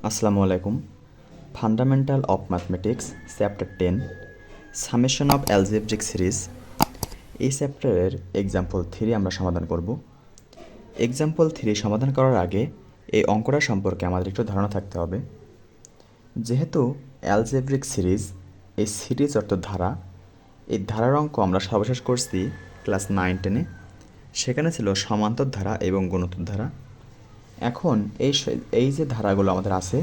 আসসালামু আলাইকুম। Fundamental of mathematics chapter 10 summation of algebraic series, এই চ্যাপ্টারের এক্সাম্পল 3 আমরা সমাধান করব। এক্সাম্পল 3 সমাধান করার আগে এই অঙ্কটা সম্পর্কে আমাদের একটু ধারণা থাকতে হবে। যেহেতু অ্যালজেব্রিক সিরিজ, এই সিরিজ অর্থ ধারা, এই ধারার অঙ্ক আমরা সর্বশেষ করছি ক্লাস 9-10-এ। সেখানে ছিল সমান্তর ধারা এবং গুণোত্তর ধারা। এখন এই যে ধারাগুলো আমাদের আছে,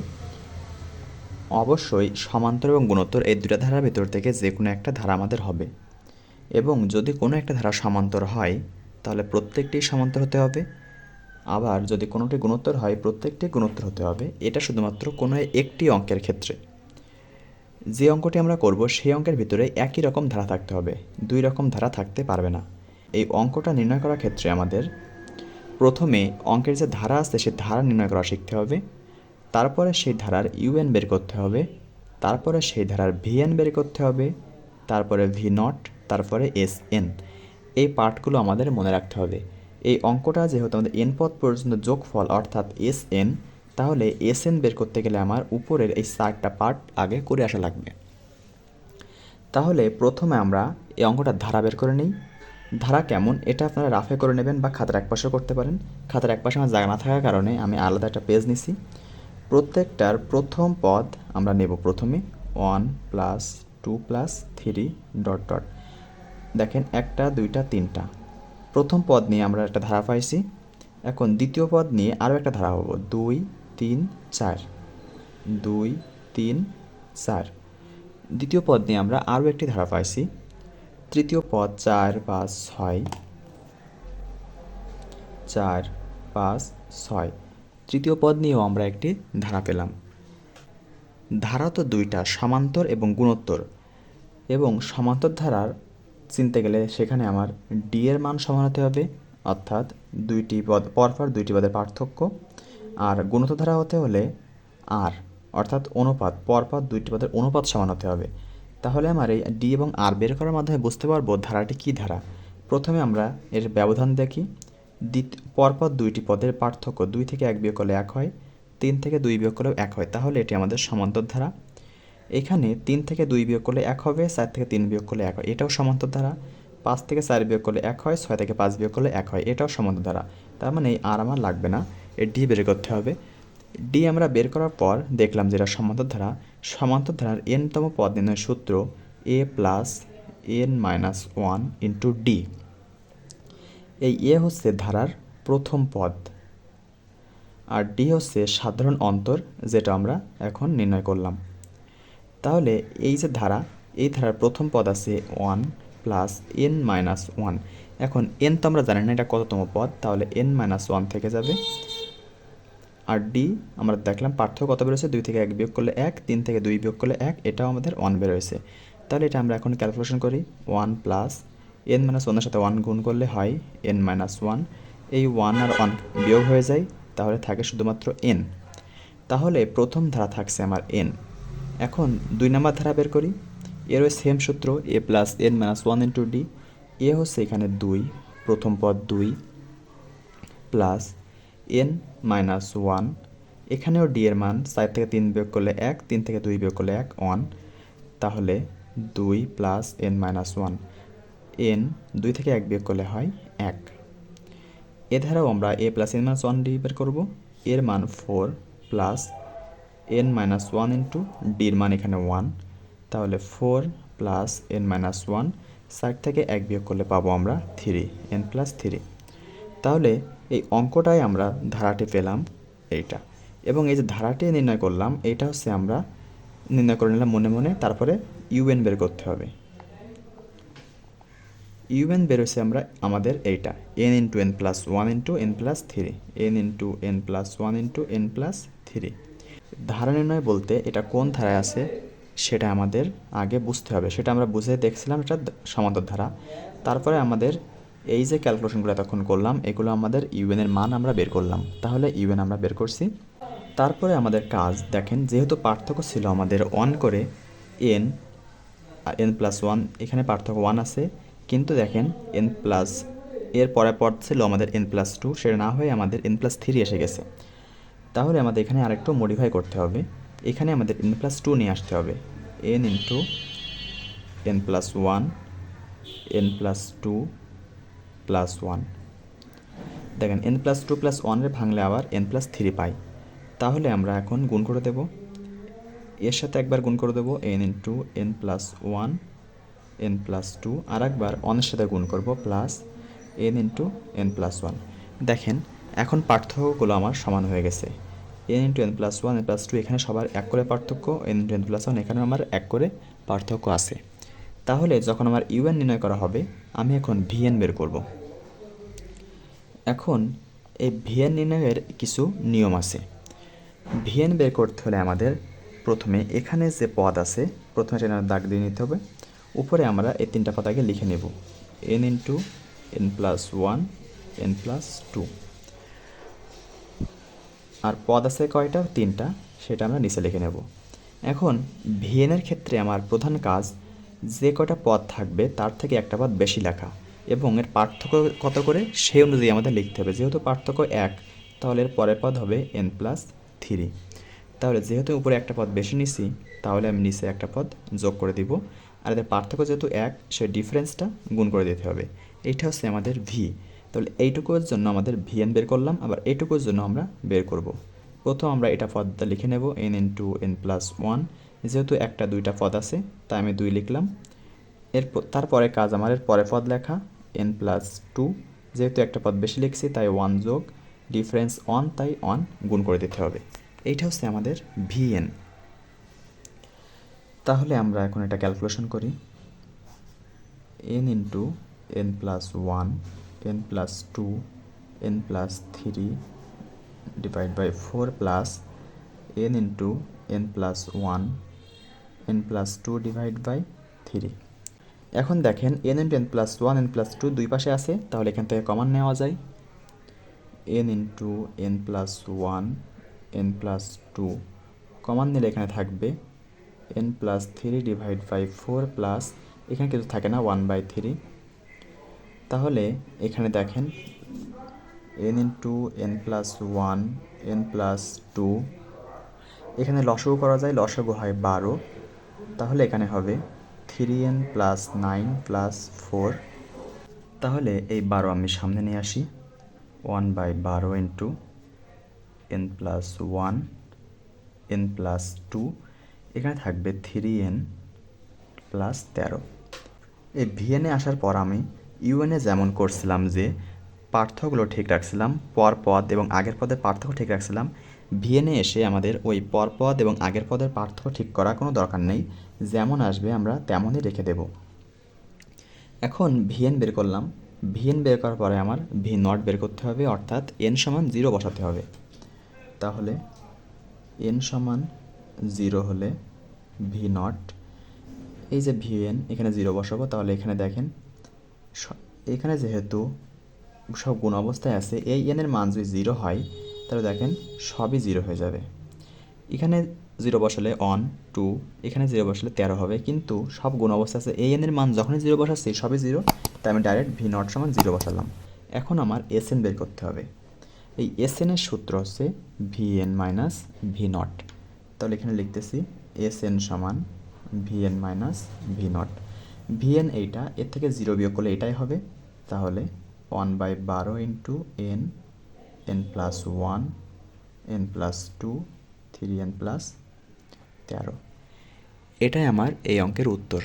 অবশ্যই সমান্তর এবং গুণোত্তর এই দুটা ধারার ভিতর থেকে যে কোনো একটা ধারা আমাদের হবে, এবং যদি কোনো একটা ধারা সমান্তর হয় তাহলে প্রত্যেকটি সমান্তর হতে হবে, আবার যদি কোনোটি গুণোত্তর হয় প্রত্যেকটি গুণোত্তর হতে হবে। এটা শুধুমাত্র কোনো একটি অঙ্কের ক্ষেত্রে। যে অঙ্কটি আমরা করব সেই অঙ্কের ভিতরে একই রকম ধারা থাকতে হবে, দুই রকম ধারা থাকতে পারবে না। এই অঙ্কটা নির্ণয় করার ক্ষেত্রে আমাদের প্রথমে অঙ্কের যে ধারা আছে সে ধারা নির্ণয় করা শিখতে হবে, তারপরে সেই ধারার ইউএন বের করতে হবে, তারপরে সেই ধারার ভিএন বের করতে হবে, তারপরে ভি নট, তারপরে এস এন। এই পার্টগুলো আমাদের মনে রাখতে হবে। এই অঙ্কটা যেহেতু আমাদের এন পদ পর্যন্ত যোগফল অর্থাৎ এস এন, তাহলে এস এন বের করতে গেলে আমার উপরের এই 4টা পার্ট আগে করে আসা লাগবে। তাহলে প্রথমে আমরা এই অঙ্কটার ধারা বের করে নিই। ধারা কেমন এটা আপনারা রাফে করে নেবেন বা খাতার একপাশেও করতে পারেন। খাতার একপাশে আমার জায়গা না থাকার কারণে আমি আলাদা একটা পেজ নিছি। প্রত্যেকটার প্রথম পদ আমরা নেব প্রথমে 1 + 2 + 3 ডট ডট। দেখেন 1টা 2টা 3টা প্রথম পদ নিয়ে আমরা একটা ধারা পাইছি। এখন দ্বিতীয় পদ নিয়ে আরও একটা ধারা হবো 2 3 4, 2 3 4। দ্বিতীয় পদ নিয়ে আমরা আরও একটি ধারা পাইছি। তৃতীয় পদ 4 5 6, 4 5 6। তৃতীয় পদ নিয়েও আমরা একটি ধারা পেলাম। ধারা তো দুইটা, সমান্তর এবং গুণোত্তর, এবং সমান্তর ধারার চিনতে গেলে সেখানে আমার ডি এর মান সমান হতে হবে, অর্থাৎ দুইটি পদ পরপর দুইটি পদের পার্থক্য। আর গুণোত্তর ধারা হতে হলে আর, অর্থাৎ অনুপাত, পরপর দুইটি পদের অনুপাত সমান হতে হবে। তাহলে আমার এই ডি এবং আর বের করার মাধ্যমে বুঝতে পারবো ধারাটি কী ধারা। প্রথমে আমরা এর ব্যবধান দেখি। পরপর দুইটি পদের পার্থক্য 2 থেকে 1 বিয়োগ করলে 1 হয়, 3 থেকে 2 বিয়োগ করলেও 1 হয়, তাহলে এটি আমাদের সমান্তর ধারা। এখানে 3 থেকে 2 বিয়োগ করলে 1 হবে, 4 থেকে 3 বিয়োগ করলে 1 হয়, এটাও সমান্তর ধারা। 5 থেকে 4 বিয়োগ করলে 1 হয়, 6 থেকে 5 বিয়োগ করলে 1 হয়, এটাও সমান্তর ধারা। তার মানে আর আমার লাগবে না, এর ডি বের করতে হবে। ডি আমরা বের করার পর দেখলাম যে এটা সমান্তর ধারা। সমান্তর ধারার এনতম পদ নির্ণয়ের সূত্র a + n-1 ইন্টু ডি। এই এ হচ্ছে ধারার প্রথম পদ, আর ডি হচ্ছে সাধারণ অন্তর, যেটা আমরা এখন নির্ণয় করলাম। তাহলে এই যে ধারা, এই ধারার প্রথম পদ আছে 1 + n-1। এখন এন তো আমরা জানি না এটা কততম পদ, তাহলে n-1 থেকে যাবে। আর ডি আমরা দেখলাম পার্থক্য কত বেরোছে, 2 থেকে 1 বিয়োগ করলে 1, 3 থেকে 2 বিয়োগ করলে 1, এটাও আমাদের 1 বেরোয়েছে। তাহলে এটা আমরা এখন ক্যালকুলেশন করি। 1 + n-1 এর সাথে 1 গুণ করলে হয় n-1। এই 1 আর 1 বিয়োগ হয়ে যায়, তাহলে থাকে শুধুমাত্র n। তাহলে প্রথম ধারা থাকছে আমার n। এখন 2 নম্বর ধারা বের করি। এর ওই সেম সূত্র a + n-1 ইন্টু ডি। এ হচ্ছে এখানে 2, প্রথম পদ 2 প্লাস n-1। এখানেও ডি এর মান 4 থেকে 3 বিয়োগ করলে 1, 3 থেকে 2 বিয়োগ করলে 1, 1। তাহলে 2 + n-1, n 2 থেকে 1 বিয়োগ করলে হয় 1। এ ধারাও আমরা a + n-1 ডি বের করব। এর মান 4 + n-1 ইন্টু ডির মান এখানে 1, তাহলে 4 + n-1। 4 থেকে 1 বিয়োগ করলে পাবো আমরা 3, n+3। তাহলে এই অঙ্কটাই আমরা ধারাটি পেলাম এইটা, এবং এই যে ধারাটি নির্ণয় করলাম এইটা হচ্ছে আমরা নির্ণয় করে নিলাম মনে মনে। তারপরে ইউএন বের করতে হবে। ইউএন বের হচ্ছে আমাদের এইটা n × n+1 × n+3, n × n+1 × n+3। ধারা নির্ণয় বলতে এটা কোন ধারায় আছে সেটা আমাদের আগে বুঝতে হবে। সেটা আমরা বুঝে দেখছিলাম এটা সমান্তর ধারা। তারপরে আমাদের এই যে ক্যালকুলেশনগুলো এতক্ষণ করলাম, এগুলো আমাদের ইউএনের মান আমরা বের করলাম। তাহলে ইউএন আমরা বের করছি। তারপরে আমাদের কাজ দেখেন, যেহেতু পার্থক্য ছিল আমাদের 1 করে n আর n+1, এখানে পার্থক্য 1 আছে, কিন্তু দেখেন n+ এর পরে পদ ছিল আমাদের n+2, সেটা না হয়ে আমাদের n+3 এসে গেছে। তাহলে আমাদের এখানে আরেকটু মডিফাই করতে হবে। এখানে আমাদের n+2 নিয়ে আসতে হবে। n into n+1 n+2 +1। দেখেন n+2 +1 ভাঙলে আবার n+3 পাই। তাহলে আমরা এখন গুণ করে দেব, এর সাথে একবার গুণ করে দেবো n ইন্টু n+1 n+2, আর একবার অনের সাথে গুণ করব প্লাস n ইন্টু n+1। দেখেন এখন পার্থক্যগুলো আমার সমান হয়ে গেছে। n ইন্টু n+1 n+2 এখানে সবার এক করে পার্থক্য, n ইন্টু n+1 এখানেও আমার এক করে পার্থক্য আছে। তাহলে যখন আমার un নির্ণয় করা হবে, আমি এখন vn বের করব। এখন এই vn নির্ণয়ের কিছু নিয়ম আছে। vn বের করতে হলে আমাদের প্রথমে এখানে যে পদ আছে, প্রথমে সেটা দাগ দিয়ে নিতে হবে। উপরে আমরা এই তিনটা পদ আগে লিখে নেব, n ইন্টু n+1 n+2, আর পদ আছে কয়টা? তিনটা, সেটা আমরা নিচে লিখে নেব। এখন ভিএনের ক্ষেত্রে আমার প্রধান কাজ যে কয়টা পদ থাকবে তার থেকে একটা পদ বেশি লেখা, এবং এর পার্থক্য কত করে সেই অনুযায়ী আমাদের লিখতে হবে। যেহেতু পার্থক্য 1, তাহলে এর পরের পদ হবে n+3। তাহলে যেহেতু উপরে একটা পদ বেশি নিছি, তাহলে আমি নিচে একটা পদ যোগ করে দিব, আর এদের পার্থক্য যেহেতু 1, সেই ডিফারেন্সটা গুণ করে দিতে হবে। এইটা হচ্ছে আমাদের ভি। তাহলে এইটুকুর জন্য আমাদের ভিএন বের করলাম, আবার এইটুকুর জন্য আমরা বের করব। প্রথম আমরা এটা পদটা লিখে নেব, n ইন্টু n+1। যেহেতু একটা দুইটা পদ আছে, তাই আমি 2 লিখলাম। তারপরে কাজ আমার এর পরে পদ লেখা, n+2। যেহেতু একটা পদ বেশি লিখছি, তাই 1 যোগ ডিফারেন্স 1, তাই 1 গুণ করে দিতে হবে। এইটা হচ্ছে আমাদের ভিএন। তাহলে আমরা এখন এটা ক্যালকুলেশন করি। n into n+1 n+2 n+3 divide by 4 plus n into n+1 n+2 divide by 3। এখন দেখেন n ইন্টু n+1 n+2 দুই পাশে আছে, তাহলে এখান থেকে কমন নেওয়া যায়। n into n+1 n+2 common নিলে এখানে থাকবে n+3 ডিভাইড বাই 4 প্লাস এখানে কিছু থাকে না, 1/3। তাহলে এখানে দেখেন n ইন্টু n+1 n+2, এখানে লসাগু করা যায়, লসাগু হয় 12। তাহলে এখানে হবে 3n + 9 + 4। তাহলে এই 12 আমি সামনে নিয়ে আসি, 1/12 ইন্টু n+1 n+2, এখানে থাকবে 3n + 13। এই ভিএনে আসার পর আমি ইউএনে যেমন করছিলাম যে পার্থক্যগুলো ঠিক রাখছিলাম, পর পদ এবং আগের পদের পার্থক্য ঠিক রাখছিলাম, ভিএনে এসে আমাদের ওই পর পদ এবং আগের পদের পার্থক্য ঠিক করার কোনো দরকার নেই। যেমন আসবে আমরা তেমনই রেখে দেব। এখন ভিএন বের করলাম। ভিএন বের করার পরে আমার ভি নট বের করতে হবে, অর্থাৎ n সমান 0 বসাতে হবে। তাহলে n সমান 0 হলে ভি নট, এই যে ভিএন এখানে 0 বসাবো। তাহলে এখানে দেখেন এখানে যেহেতু সব গুণ অবস্থায় আছে, এই এনের মান যদি 0 হয়, তাহলে দেখেন সবই 0 হয়ে যাবে। এখানে 0 বসালে 1 2, এখানে 0 বসালে 13 হবে, কিন্তু সব গুণ অবস্থা আছে, এই এনের মান যখনই 0 বসাচ্ছি সবই 0, তাই আমি ডাইরেক্ট ভি নট সমান 0 বসালাম। এখন আমার এসএন বের করতে হবে। এই এসএনের সূত্র হচ্ছে ভিএন মাইনাস ভি নট। তাহলে এখানে লিখতেছি এসএন সমান VN minus V naught. VN এইটা, এর থেকে 0 বিয়োগ করলে এটাই হবে। তাহলে 1/12 into n n+1 n+2 3n + 13। এটাই আমার এই অঙ্কের উত্তর।